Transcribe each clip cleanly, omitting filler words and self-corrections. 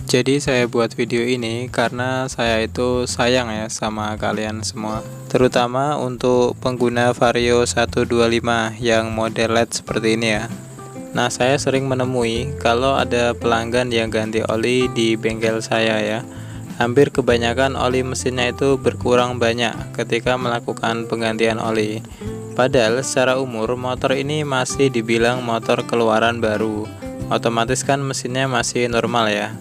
Jadi saya buat video ini karena saya itu sayang ya sama kalian semua, terutama untuk pengguna Vario 125 yang model LED seperti ini ya. Nah, saya sering menemui kalau ada pelanggan yang ganti oli di bengkel saya ya. Hampir kebanyakan oli mesinnya itu berkurang banyak ketika melakukan penggantian oli. Padahal secara umur motor ini masih dibilang motor keluaran baru. Otomatis kan mesinnya masih normal ya.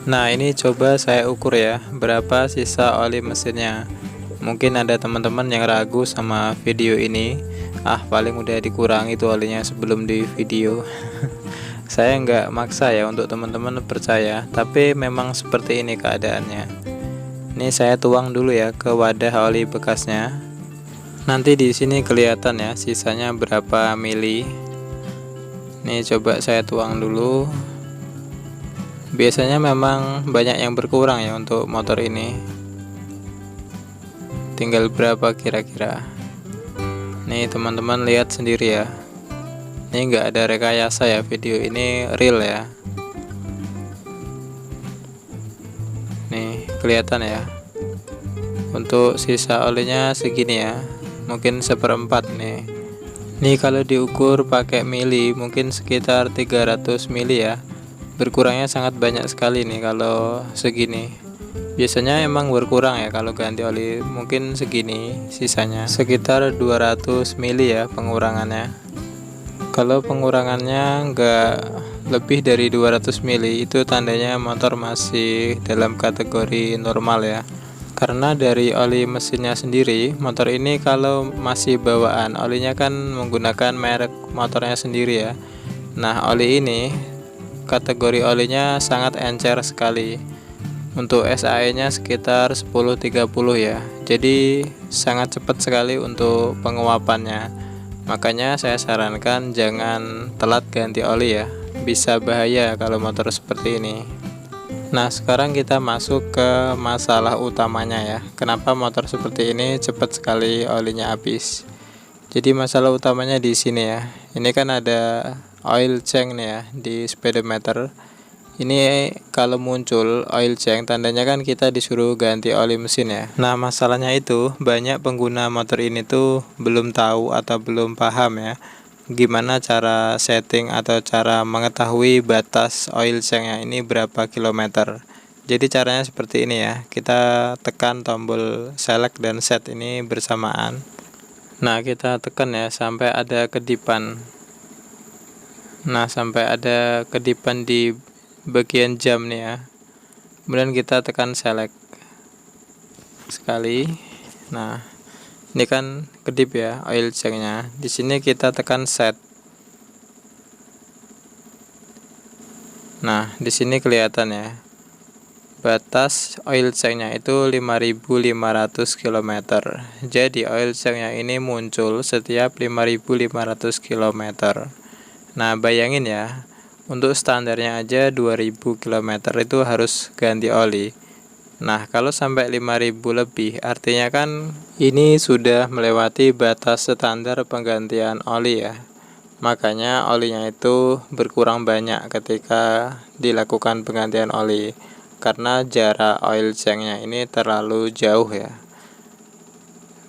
Nah, ini coba saya ukur ya, berapa sisa oli mesinnya. Mungkin ada teman-teman yang ragu sama video ini. Paling udah dikurangi tuh olinya sebelum di video. Saya nggak maksa ya untuk teman-teman percaya, tapi memang seperti ini keadaannya. Ini saya tuang dulu ya ke wadah oli bekasnya. Nanti di sini kelihatan ya sisanya berapa mili. Nih coba saya tuang dulu. Biasanya memang banyak yang berkurang ya untuk motor ini. Tinggal berapa kira-kira. Nih teman-teman lihat sendiri ya. Ini enggak ada rekayasa ya, video ini real ya. Nih kelihatan ya. Untuk sisa olinya segini ya. Mungkin 1/4 nih. Nih kalau diukur pakai mili mungkin sekitar 300 mili ya. Berkurangnya sangat banyak sekali nih kalau segini. Biasanya emang berkurang ya kalau ganti oli, mungkin segini sisanya sekitar 200 mili ya pengurangannya. Kalau pengurangannya enggak lebih dari 200 mili itu tandanya motor masih dalam kategori normal ya. Karena dari oli mesinnya sendiri, motor ini kalau masih bawaan olinya kan menggunakan merek motornya sendiri ya. Nah, oli ini kategori olinya sangat encer sekali. Untuk SAE-nya sekitar 1030 ya. Jadi sangat cepat sekali untuk penguapannya. Makanya saya sarankan jangan telat ganti oli ya. Bisa bahaya kalau motor seperti ini. Nah, sekarang kita masuk ke masalah utamanya ya. Kenapa motor seperti ini cepat sekali olinya habis? Jadi masalah utamanya di sini ya. Ini kan ada oil change nih ya di speedometer. Ini kalau muncul oil change tandanya kan kita disuruh ganti oli mesin ya. Nah, masalahnya itu banyak pengguna motor ini tuh belum tahu atau belum paham ya gimana cara setting atau cara mengetahui batas oil change-nya ini berapa kilometer. Jadi caranya seperti ini ya. Kita tekan tombol select dan set ini bersamaan. Nah, kita tekan ya sampai ada kedipan. Nah, sampai ada kedipan di bagian jam nih ya. Kemudian kita tekan select sekali. Nah, ini kan kedip ya oil change-nya. Di sini kita tekan set. Nah, di sini kelihatan ya. Batas oil change-nya itu 5.500 km. Jadi oil change-nya ini muncul setiap 5.500 km. Nah, bayangin ya, untuk standarnya aja 2000 km itu harus ganti oli. Nah, kalau sampai 5000 lebih, artinya kan ini sudah melewati batas standar penggantian oli ya. Makanya olinya itu berkurang banyak ketika dilakukan penggantian oli. Karena jarak oil change-nya ini terlalu jauh ya.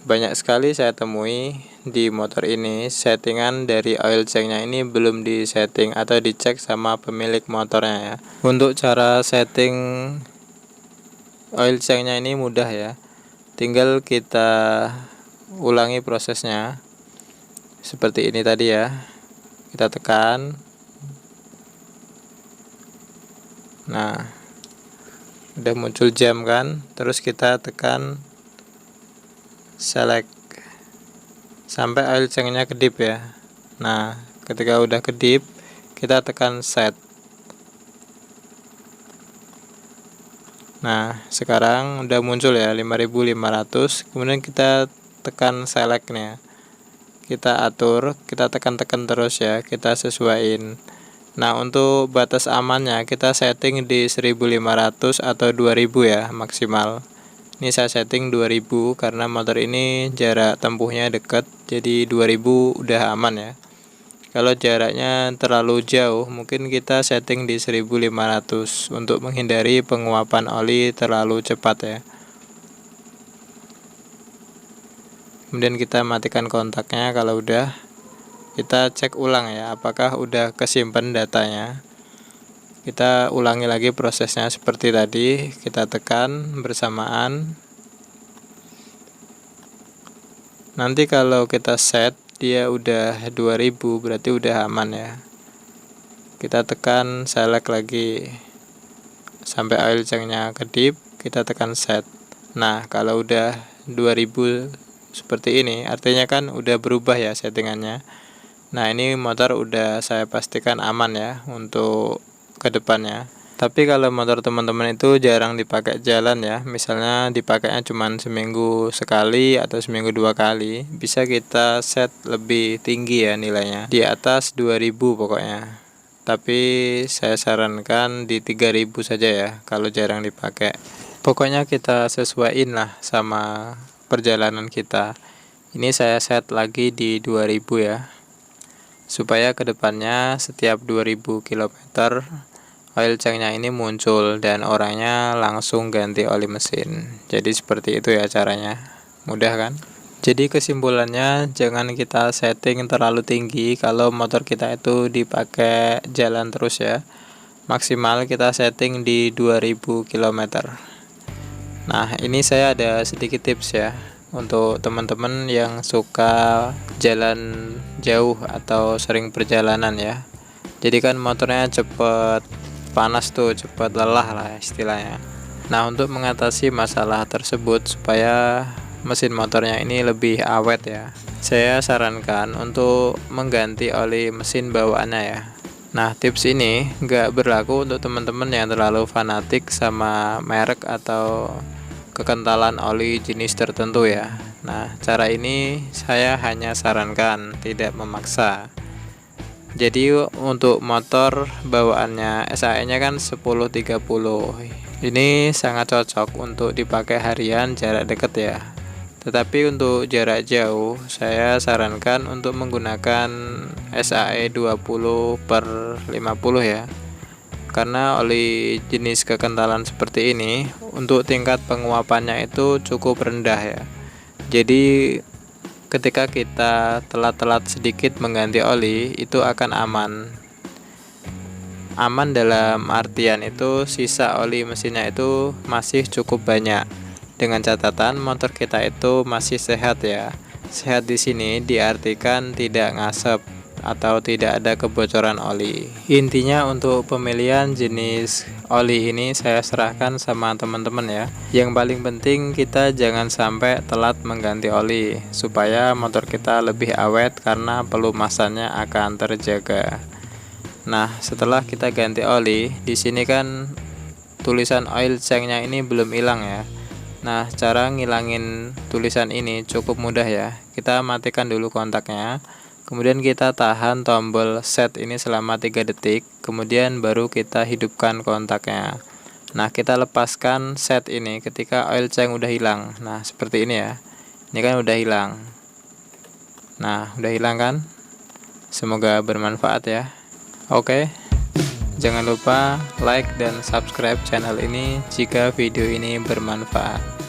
Banyak sekali saya temui di motor ini settingan dari oil change-nya ini belum disetting atau dicek sama pemilik motornya ya. Untuk cara setting oil change-nya ini mudah ya. Tinggal kita ulangi prosesnya seperti ini tadi ya. Kita tekan. Nah, udah muncul jam kan, terus kita tekan select sampai oil change-nya kedip ya. Nah, ketika udah kedip kita tekan set. Nah, sekarang udah muncul ya 5.500. Kemudian kita tekan select nih ya. Kita atur, kita tekan-tekan terus ya, kita sesuaiin. Nah, untuk batas amannya kita setting di 1.500 atau 2.000 ya maksimal. Ini saya setting 2.000 karena motor ini jarak tempuhnya dekat, jadi 2.000 udah aman ya. Kalau jaraknya terlalu jauh, mungkin kita setting di 1500 untuk menghindari penguapan oli terlalu cepat ya. Kemudian kita matikan kontaknya. Kalau udah, kita cek ulang ya, apakah udah kesimpan datanya. Kita ulangi lagi prosesnya seperti tadi, kita tekan bersamaan. Nanti kalau kita set dia udah 2000, berarti udah aman ya. Kita tekan select lagi sampai oil chanknya kedip, kita tekan set. Nah, kalau udah 2000 seperti ini, artinya kan udah berubah ya settingannya. Nah, ini motor udah saya pastikan aman ya untuk kedepannya. Tapi kalau motor teman-teman itu jarang dipakai jalan ya, misalnya dipakainya cuma seminggu sekali atau seminggu 2 kali, bisa kita set lebih tinggi ya nilainya, di atas 2000 pokoknya. Tapi saya sarankan di 3000 saja ya kalau jarang dipakai. Pokoknya kita sesuaiin lah sama perjalanan kita. Ini saya set lagi di 2000 ya, supaya kedepannya setiap 2000 km oil chanknya ini muncul dan orangnya langsung ganti oli mesin. Jadi seperti itu ya caranya, mudah kan? Jadi kesimpulannya, jangan kita setting terlalu tinggi kalau motor kita itu dipakai jalan terus ya. Maksimal kita setting di 2000 km. Nah, ini saya ada sedikit tips ya untuk teman-teman yang suka jalan jauh atau sering perjalanan ya. Jadi kan motornya cepet panas tuh, cepat lelah lah istilahnya. Nah, untuk mengatasi masalah tersebut supaya mesin motornya ini lebih awet ya, saya sarankan untuk mengganti oli mesin bawaannya ya. Nah, tips ini nggak berlaku untuk teman-teman yang terlalu fanatik sama merek atau kekentalan oli jenis tertentu ya. Nah, cara ini saya hanya sarankan, tidak memaksa. Jadi untuk motor bawaannya SAE nya kan 1030, ini sangat cocok untuk dipakai harian jarak dekat ya. Tetapi untuk jarak jauh saya sarankan untuk menggunakan SAE 20/50 ya, karena oli jenis kekentalan seperti ini untuk tingkat penguapannya itu cukup rendah ya. Jadi ketika kita telat-telat sedikit mengganti oli, itu akan aman. Aman dalam artian itu sisa oli mesinnya itu masih cukup banyak. Dengan catatan motor kita itu masih sehat ya. Sehat di sini diartikan tidak ngasep atau tidak ada kebocoran oli. Intinya untuk pemilihan jenis oli ini saya serahkan sama teman-teman ya. Yang paling penting kita jangan sampai telat mengganti oli supaya motor kita lebih awet karena pelumasannya akan terjaga. Nah, setelah kita ganti oli, di sini kan tulisan oil chanknya ini belum hilang ya. Nah, cara ngilangin tulisan ini cukup mudah ya. Kita matikan dulu kontaknya. Kemudian kita tahan tombol set ini selama 3 detik, kemudian baru kita hidupkan kontaknya. Nah, kita lepaskan set ini ketika oil chank udah hilang. Nah, seperti ini ya. Ini kan udah hilang. Nah, udah hilang kan? Semoga bermanfaat ya. Oke. Jangan lupa like dan subscribe channel ini jika video ini bermanfaat.